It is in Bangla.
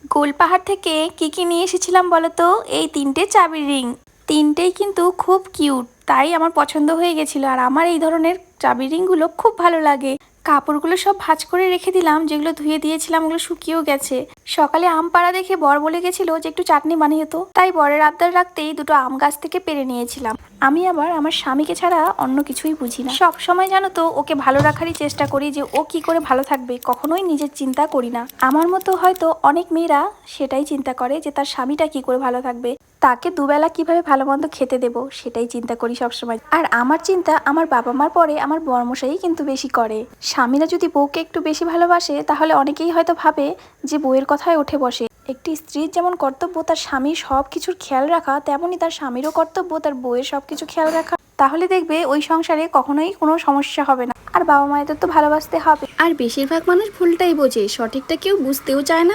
গোলপাহাড় থেকে কি নিয়ে এসেছিলাম বলো তো? এই 3টে চাবির রিং। 3টেই কিন্তু খুব কিউট, তাই আমার পছন্দ হয়ে গেছিল। আর আমার এই ধরনের চাবির রিংগুলো খুব ভালো লাগে। কাপড়গুলো সব ভাঁজ করে রেখে দিলাম, যেগুলো ধুয়ে দিয়েছিলাম ওগুলো শুকিয়েও গেছে। সকালে আম পাড়া দেখে বর বলে গেছিল যে একটু চাটনি বানিয়ে তো, তাই বরের আবদার রাখতেই 2টো আম গাছ থেকে পেরে নিয়েছিলাম। আমি আবার আমার স্বামীকে ছাড়া অন্য কিছুই বুঝি না। সব সময় জানো তো ওকে ভালো রাখারই চেষ্টা করি, যে ও কি করে ভালো থাকবে, কখনোই নিজের চিন্তা করি না। আমার মতো হয়তো অনেক মেয়েরা সেটাই চিন্তা করে যে তার স্বামীটা কি করে ভালো থাকবে, তাকে দুবেলা কিভাবে ভালো মন্দ খেতে দেবো, সেটাই চিন্তা করি সবসময়। আর আমার চিন্তা আমার বাবা মার পরে আমার বরমশাই কিন্তু বেশি করে। স্বামীরা যদি বউকে একটু বেশি ভালোবাসে তাহলে অনেকেই হয়তো ভাবে যে বউয়ের কথায় উঠে বসে। একটি স্ত্রীর যেমন কর্তব্য তার স্বামীর সব কিছুর খেয়াল রাখা, তেমনই তার স্বামীরও কর্তব্য তার বউয়ের সবকিছু খেয়াল রাখা। তাহলে দেখবে ওই সংসারে কখনোই কোনো সমস্যা হবে না। আর বাবা মায়েদের তো ভালোবাসতে হবে। আর বেশিরভাগ মানুষ ভুলটাই বোঝে, সঠিকটা কেউ বুঝতেও চায় না।